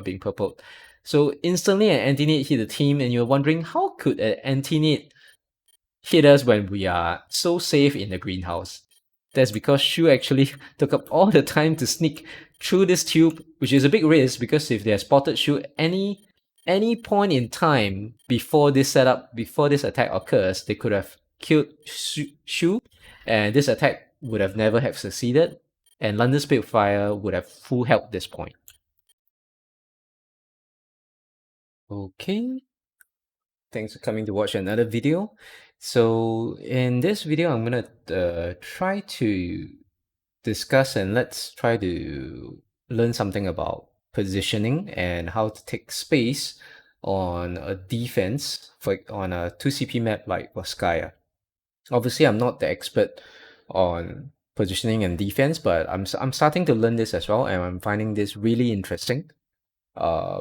being purpled. So instantly an anti-nade hit the team, and you're wondering how could an anti-nade hit us when we are so safe in the greenhouse? That's because Shu actually took up all the time to sneak through this tube, which is a big risk because if they had spotted Shu any point in time before this setup, before this attack occurs, they could have killed Shu, and this attack would have never have succeeded, and London Spitfire would have full help this point. Okay, thanks for coming to watch another video. So in this video, I'm gonna try to discuss and let's try to learn something about positioning and how to take space on a defense on a 2CP map like Volskya. Obviously, I'm not the expert on positioning and defense, but I'm starting to learn this as well, and I'm finding this really interesting.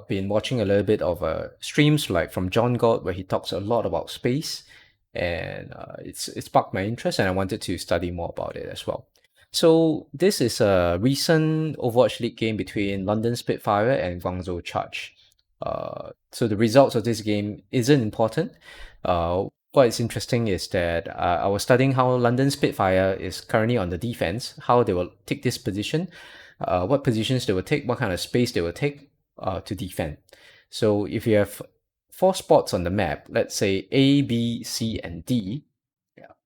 Been watching a little bit of streams like from John God where he talks a lot about space, and it's sparked my interest, and I wanted to study more about it as well. So this is a recent Overwatch League game between London Spitfire and Guangzhou Charge. So the results of this game isn't important. What is interesting is that I was studying how London Spitfire is currently on the defense, how they will take this position, what positions they will take, what kind of space they will take to defend. So if you have 4 spots on the map, let's say A, B, C, and D,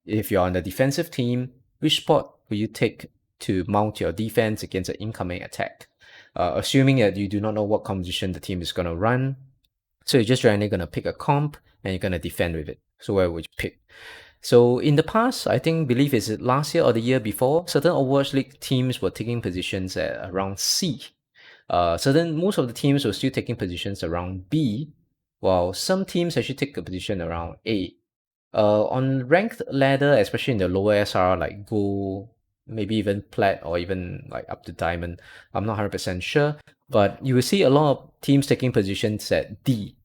if you're on the defensive team, which spot will you take to mount your defense against an incoming attack? Assuming that you do not know what composition the team is going to run, so you're just randomly going to pick a comp and you're going to defend with it. So where would you pick? So in the past, I believe is it last year or the year before, certain Overwatch League teams were taking positions at around C. Most of the teams were still taking positions around B, while some teams actually take a position around A. On ranked ladder, especially in the lower SR like gold, maybe even plat or even like up to diamond, I'm not 100% sure, but you will see a lot of teams taking positions at D.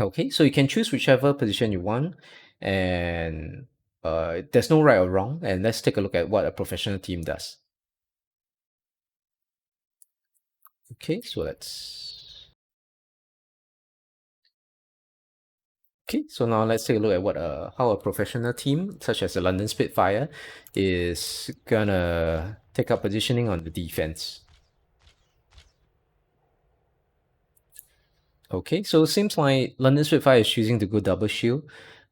Okay, so you can choose whichever position you want, and there's no right or wrong, and let's take a look at what a professional team does. Okay, so now let's take a look at what how a professional team such as the London Spitfire is gonna take up positioning on the defense. Okay, so it seems like London Spitfire is choosing to go double shield.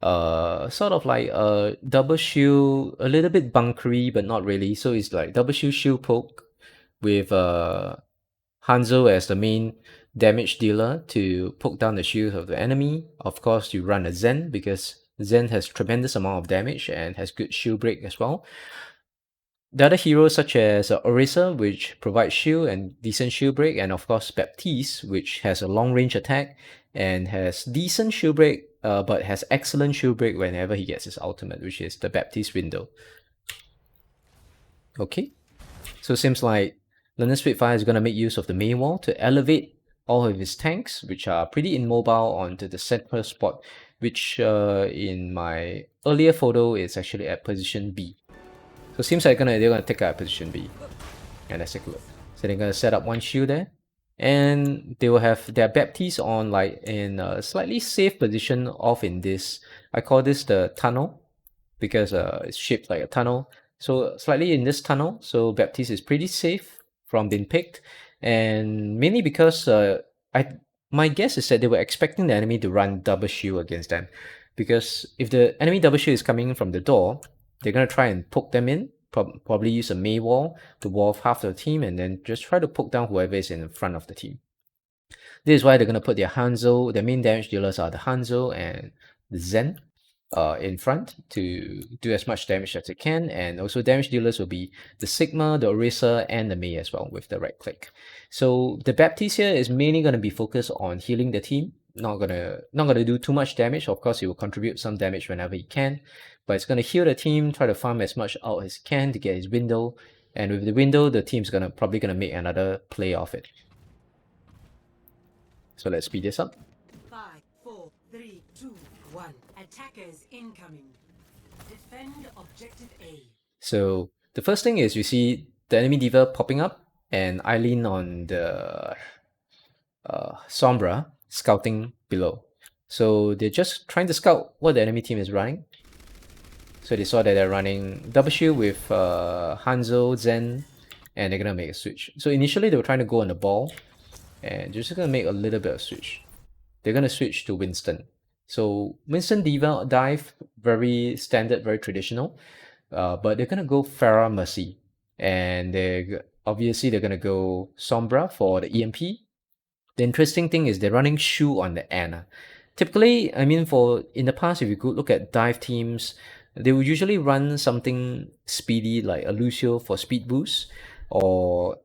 Sort of like a double shield, a little bit bunkery, but not really. So it's like double shield poke with Hanzo as the main damage dealer to poke down the shield of the enemy. Of course, you run a Zen because Zen has tremendous amount of damage and has good shield break as well. The other heroes such as Orisa, which provides shield and decent shield break, and of course Baptiste, which has a long range attack and has decent shield break, but has excellent shield break whenever he gets his ultimate, which is the Baptiste window. Okay, so it seems like London Spitfire is going to make use of the main wall to elevate all of his tanks, which are pretty immobile, onto the center spot, which in my earlier photo is actually at position B. So it seems like they're gonna take out position B. And let's take a look. So they're gonna set up one shield there. And they will have their Baptiste on like in a slightly safe position off in this. I call this the tunnel because it's shaped like a tunnel. So slightly in this tunnel. So Baptiste is pretty safe from being picked. And mainly because my guess is that they were expecting the enemy to run double shield against them. Because if the enemy double shield is coming in from the door, they're going to try and poke them in, probably use a Mei wall to wall off half the team, and then just try to poke down whoever is in front of the team. This is why they're going to put their Hanzo, their main damage dealers are the Hanzo and the Zen in front to do as much damage as they can, and also damage dealers will be the Sigma, the Orisa, and the Mei as well with the right click. So the Baptiste here is mainly going to be focused on healing the team, not gonna do too much damage. Of course, he will contribute some damage whenever he can, but it's gonna heal the team, try to farm as much out as he can to get his window, and with the window, the team's probably gonna make another play off it. So let's speed this up. 5, 4, 3, 2, 1. Attackers incoming. Defend objective A. So the first thing is you see the enemy diva popping up and Eileen on the Sombra scouting below. So they're just trying to scout what the enemy team is running. So they saw that they're running double shield with Hanzo, Zen, and they're gonna make a switch. So initially they were trying to go on the ball, and they're just gonna make a little bit of switch. They're gonna switch to Winston. So Winston Diva dive, very standard, very traditional. But they're gonna go Pharah Mercy, and obviously they're gonna go Sombra for the EMP. The interesting thing is they're running Shu on the Ana. Typically, I mean, for in the past, if you could look at dive teams, they would usually run something speedy like a Lucio for speed boost, or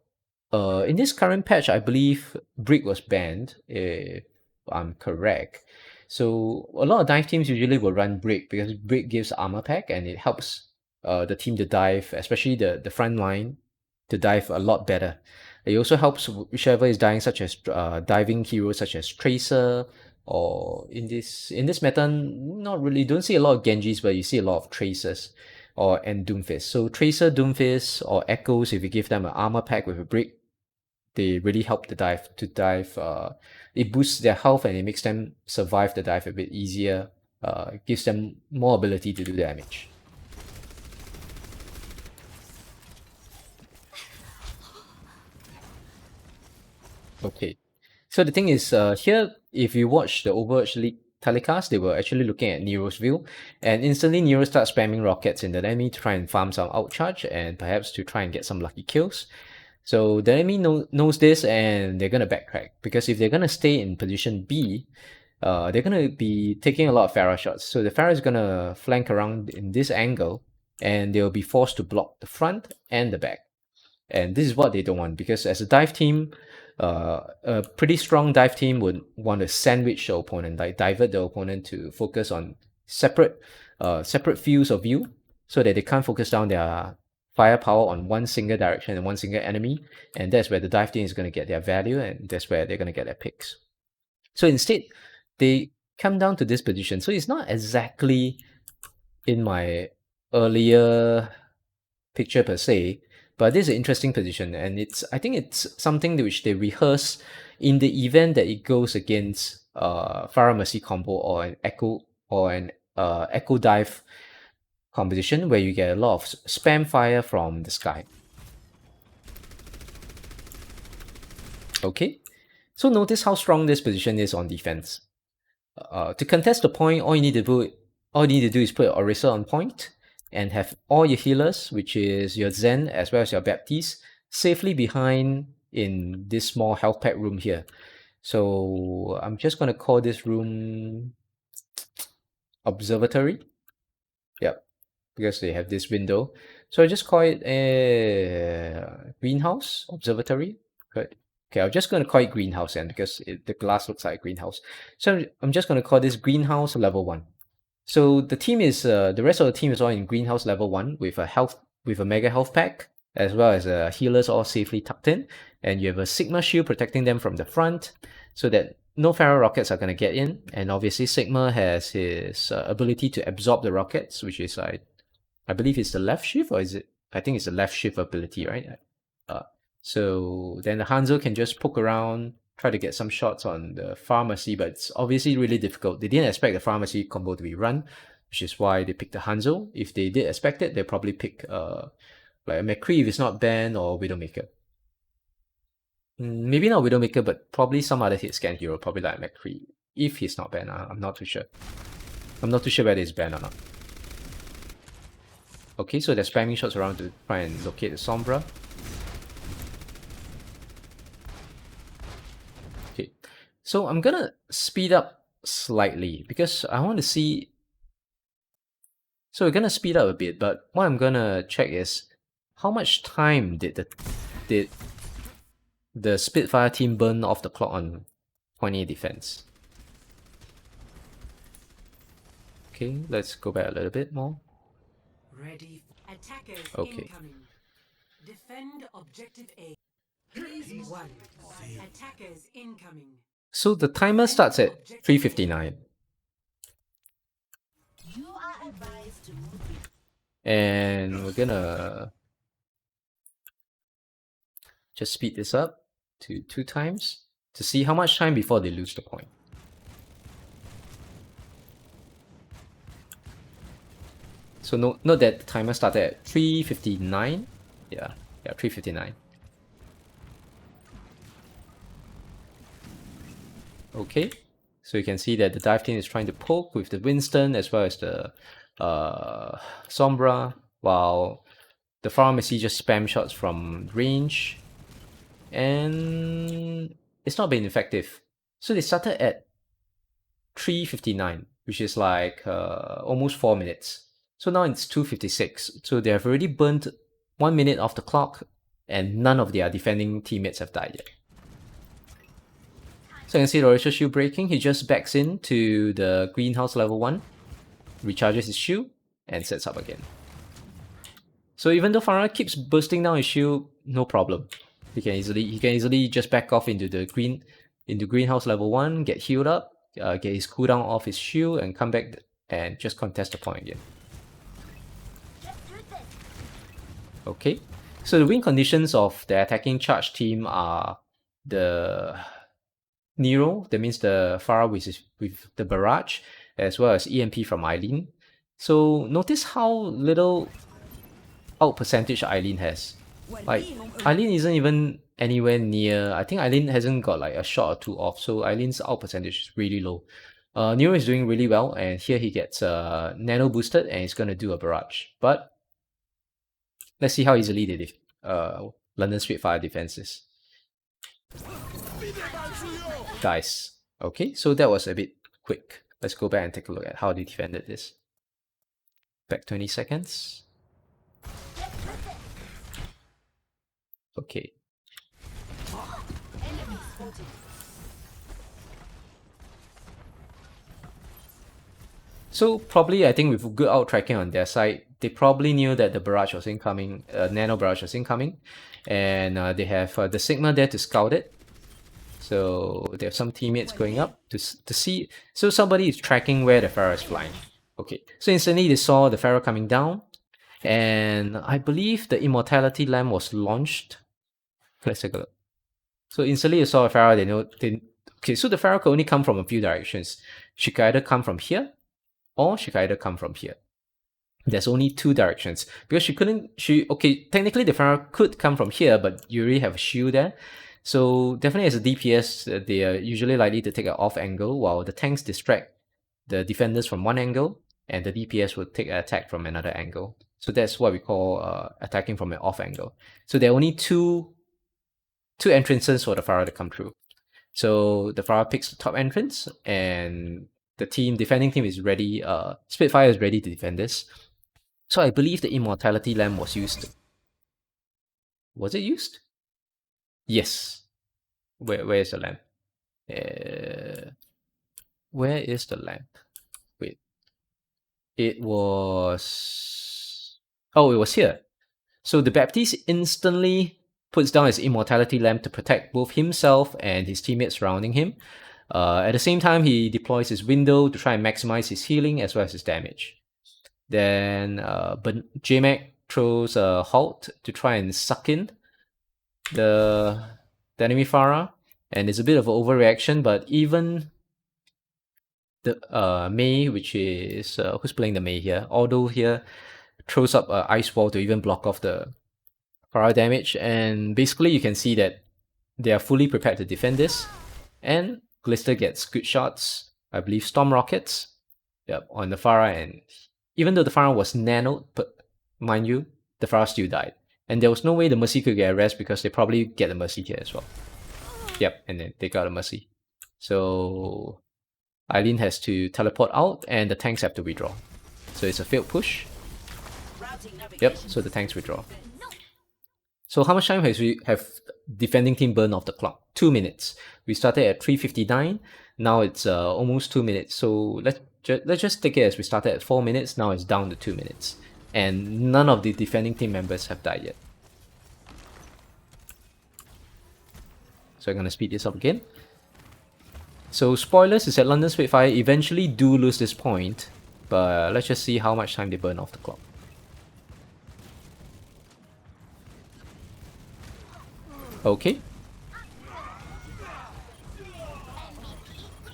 in this current patch, I believe Brick was banned, if I'm correct. So a lot of dive teams usually will run Brick because Brick gives armor pack and it helps the team to dive, especially the front line, to dive a lot better. It also helps whichever is dying, such as diving heroes such as Tracer, or in this meta, not really. Don't see a lot of Genjis, but you see a lot of Tracers, and Doomfist. So Tracer, Doomfist, or Echoes, if you give them an armor pack with a brick, they really help the dive to dive. It boosts their health and it makes them survive the dive a bit easier. It gives them more ability to do damage. Okay. So the thing is, here, if you watch the Overwatch League telecast, they were actually looking at Nero's view, and instantly Nero starts spamming rockets in the enemy to try and farm some outcharge and perhaps to try and get some lucky kills. So the enemy knows this and they're going to backtrack, because if they're going to stay in position B, they're going to be taking a lot of Pharah shots. So the Pharah is going to flank around in this angle and they'll be forced to block the front and the back. And this is what they don't want, because as a dive team, a pretty strong dive team would want to sandwich the opponent, like divert the opponent to focus on separate fields of view, so that they can't focus down their firepower on one single direction and one single enemy. And that's where the dive team is going to get their value, and that's where they're going to get their picks. So instead, they come down to this position. So it's not exactly in my earlier picture per se, but this is an interesting position, and I think it's something which they rehearse in the event that it goes against Pharah Mercy combo or an Echo Dive composition, where you get a lot of spam fire from the sky. Okay, so notice how strong this position is on defense. To contest the point, all you need to do is put Orisa on point and have all your healers, which is your Zen as well as your Baptiste, safely behind in this small health pack room here. So I'm just going to call this room Observatory. Yep, because they have this window. So I just call it a greenhouse observatory. Good. Okay, I'm just going to call it greenhouse then, because the glass looks like a greenhouse. So I'm just going to call this greenhouse level 1. So the team is the rest of the team is all in greenhouse level 1 with a mega health pack, as well as healers all safely tucked in, and you have a Sigma shield protecting them from the front, so that no Pharah rockets are gonna get in. And obviously Sigma has his ability to absorb the rockets, which is I believe it's the left shift, or is it? I think it's the left shift ability, right? So then the Hanzo can just poke around, try to get some shots on the pharmacy, but it's obviously really difficult. They didn't expect the pharmacy combo to be run, which is why they picked the Hanzo. If they did expect it, they'll probably pick like a McCree if it's not banned, or Widowmaker. Maybe not Widowmaker, but probably some other hit scan hero, probably like McCree, if he's not banned. I'm not too sure. I'm not too sure whether it's banned or not. Okay, so they're spamming shots around to try and locate the Sombra. Okay, so I'm gonna speed up slightly because I want to see. So we're gonna speed up a bit, but what I'm gonna check is how much time did the Spitfire team burn off the clock on Point A defense. Okay, let's go back a little bit more. Ready. Attackers Okay. incoming. Defend objective A. Phase 1. Attackers incoming. So the timer starts at 3:59. You are advised to move. And we're gonna just speed this up to 2 times. to see how much time before they lose the point. So note that the timer started at 3:59. Yeah, 3:59. Okay, so you can see that the dive team is trying to poke with the Winston as well as the Sombra, while the Pharmacy just spam shots from range, and it's not been effective. So they started at 3:59, which is like almost 4 minutes. So now it's 2:56. So they have already burnt 1 minute off the clock, and none of their defending teammates have died yet. So you can see the Oracle shield breaking. He just backs into the greenhouse level 1, recharges his shield, and sets up again. So even though Farah keeps bursting down his shield, no problem. He can easily just back off into the greenhouse level 1, get healed up, get his cooldown off his shield, and come back and just contest the point again. Okay, so the win conditions of the attacking charge team are the Nero, that means the Farah with the barrage, as well as EMP from Eileen. So notice how little out percentage Eileen has. Like, Eileen isn't even anywhere near. I think Eileen hasn't got like a shot or two off, so Eileen's out percentage is really low. Nero is doing really well, and here he gets nano boosted, and he's gonna do a barrage. But let's see how easily they London Spitfire defenses. Guys, okay, so that was a bit quick. Let's go back and take a look at how they defended this. Back 20 seconds. Okay. So probably, I think with good out tracking on their side, they probably knew that the barrage was incoming, nano barrage was incoming, and they have the Sigma there to scout it. So they have some teammates going up to see. So somebody is tracking where the Pharaoh is flying. Okay, so instantly they saw the Pharaoh coming down, and I believe the Immortality Lamp was launched. Let's take a look. So instantly you saw a Pharaoh, okay, so the Pharaoh could only come from a few directions. She could either come from here, or she could either come from here. There's only two directions, because okay, technically the Pharaoh could come from here, but you already have a shield there. So definitely as a DPS, they are usually likely to take an off angle, while the tanks distract the defenders from one angle, and the DPS will take an attack from another angle. So that's what we call attacking from an off angle. So there are only two entrances for the Pharaoh to come through. So the Pharaoh picks the top entrance, and the defending team is ready. Spitfire is ready to defend this. So I believe the Immortality Lamp was used. Was it used? Yes. Where is the lamp? Where is the lamp? Wait. It was... Oh, it was here. So the Baptiste instantly puts down his Immortality Lamp to protect both himself and his teammates surrounding him. At the same time, he deploys his window to try and maximize his healing as well as his damage. Then JMac throws a halt to try and suck in the enemy Farah, and it's a bit of an overreaction, but even the Mei, which is who's playing the Mei here, although here throws up an ice wall to even block off the Farah damage, and basically you can see that they are fully prepared to defend this, and Glister gets good shots, I believe Storm Rockets, on the Farah, and even though the Farah was nanoed, but mind you, the Farah still died. And there was no way the Mercy could get a rest because they probably get the Mercy here as well. Yep, and then they got a Mercy. So Eileen has to teleport out, and the tanks have to withdraw. So it's a failed push. Yep, so the tanks withdraw. So how much time have defending team burned off the clock? 2 minutes. We started at 3:59. Now it's almost 2 minutes. So let's just take it as we started at 4 minutes. Now it's down to 2 minutes. And none of the defending team members have died yet. So I'm going to speed this up again. So spoilers is that London Spitfire eventually do lose this point. But let's just see how much time they burn off the clock. Okay.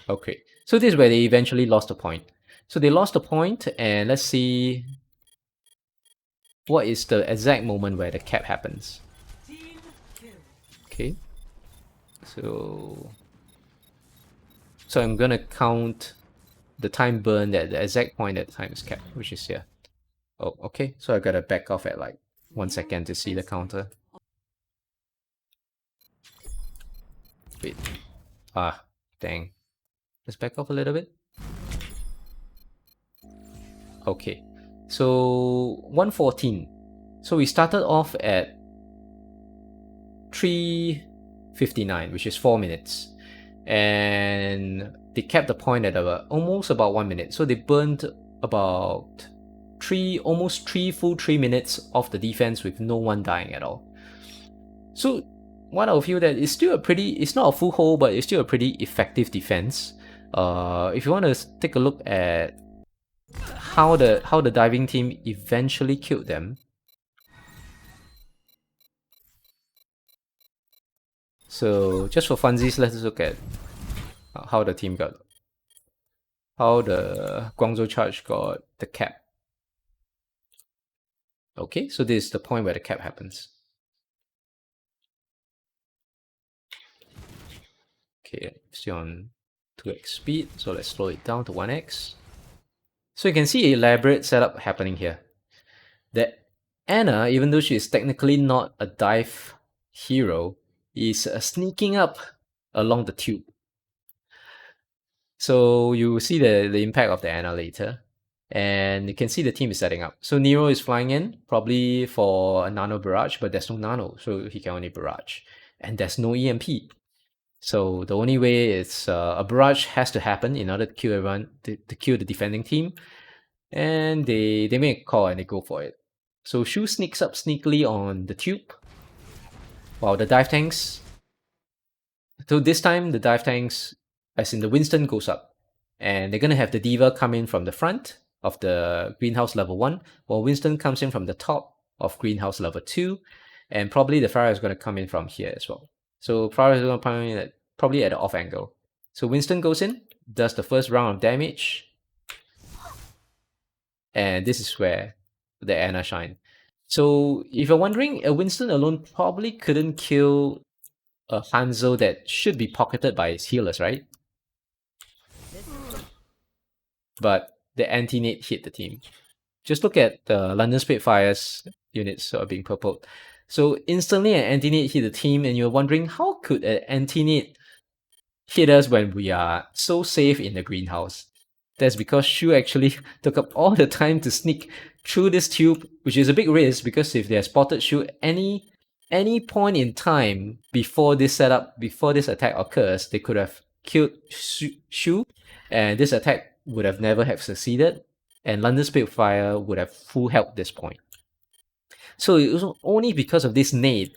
Okay, so this is where they eventually lost the point. So they lost the point, and let's see what is the exact moment where the cap happens. Team kill. Okay, so I'm gonna count the time burned at the exact point that the time is capped, which is here. Oh, okay, so I gotta back off at like 1 second to see the counter. Wait, dang. Let's back off a little bit. Okay, so 114. So we started off at 3:59, which is 4 minutes. And they kept the point at almost about 1 minute. So they burned about almost 3 full 3 minutes off the defense with no one dying at all. So what I feel that it's still it's not a full hold, but it's still a pretty effective defense. If you want to take a look at how the diving team eventually killed them. So just for funsies, let's look at how the Guangzhou Charge got the cap. Okay, so this is the point where the cap happens. Okay, still on 2x speed, so let's slow it down to 1x. So you can see an elaborate setup happening here. The Anna, even though she is technically not a dive hero, is sneaking up along the tube. So you will see the impact of the Anna later. And you can see the team is setting up. So Nero is flying in, probably for a nano barrage, but there's no nano, so he can only barrage. And there's no EMP. So the only way is a barrage has to happen in order to kill everyone, to kill the defending team. And they make a call and they go for it. So Shu sneaks up sneakily on the tube, while the dive tanks. So this time the dive tanks, as in the Winston, goes up. And they're gonna have the Diva come in from the front of the greenhouse level 1, while Winston comes in from the top of greenhouse level 2, and probably the Farah is gonna come in from here as well. So Farah is gonna come in probably at the off angle. So Winston goes in, does the first round of damage, and this is where the Anna shine. So if you're wondering, a Winston alone probably couldn't kill a Hanzo that should be pocketed by his healers, right? But the anti-nade hit the team. Just look at the London Spitfire's units being purpled. So instantly an anti-nade hit the team, and you're wondering, how could an anti-nade hit us when we are so safe in the greenhouse? That's because Shu actually took up all the time to sneak through this tube, which is a big risk, because if they had spotted Shu any point in time before this setup, before this attack occurs, they could have killed Shu, and this attack would have never have succeeded, and London Spitfire would have full help this point. So it was only because of this nade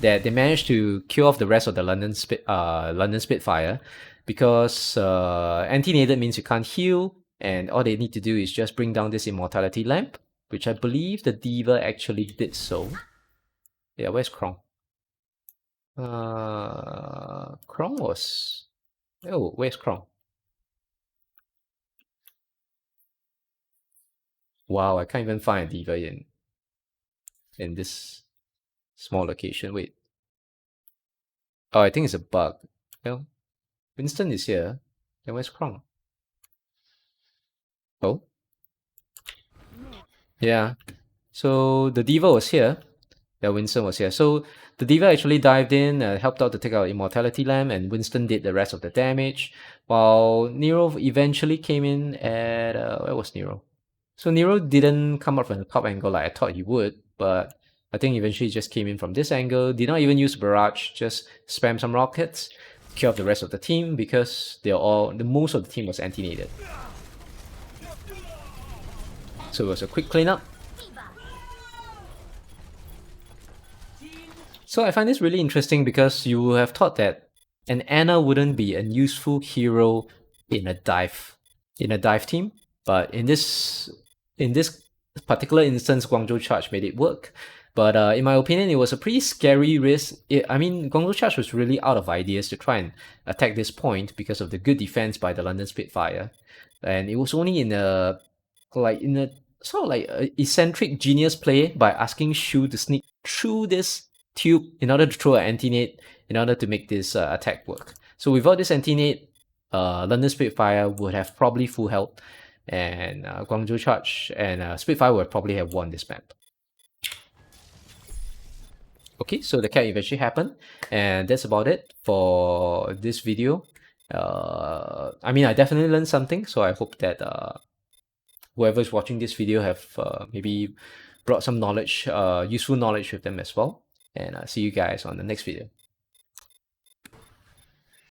that they managed to kill off the rest of the London Spitfire, because anti-naded means you can't heal, and all they need to do is just bring down this immortality lamp, which I believe the Diva actually did so. Yeah, where's Krong? Krong was... Oh, where's Krong? Wow, I can't even find a Diva in this small location. Wait. Oh, I think it's a bug. Well, Winston is here. Then where's Krong? Oh? Yeah. So the Diva was here. Yeah, Winston was here. So the Diva actually dived in, helped out to take out Immortality Lamp, and Winston did the rest of the damage. While Nero eventually came in at... where was Nero? So Nero didn't come up from the top angle like I thought he would, but I think eventually he just came in from this angle, did not even use Barrage, just spam some rockets, kill off the rest of the team, because most of the team was anti-naded. So it was a quick cleanup. So I find this really interesting, because you would have thought that an Anna wouldn't be a useful hero in a dive team, but in this particular instance, Guangzhou Charge made it work. But in my opinion, it was a pretty scary risk. I mean, Guangzhou Charge was really out of ideas to try and attack this point because of the good defense by the London Spitfire, and it was only in a sort of like a eccentric genius play by asking Shu to sneak through this tube in order to throw an anti-nade in order to make this attack work. So without this anti-nade, London Spitfire would have probably full health, and Guangzhou Charge and Spitfire would probably have won this map. Okay, so the cap eventually happened, and that's about it for this video. I mean, I definitely learned something, so I hope that whoever's watching this video have maybe brought some knowledge, useful knowledge with them as well. And see you guys on the next video.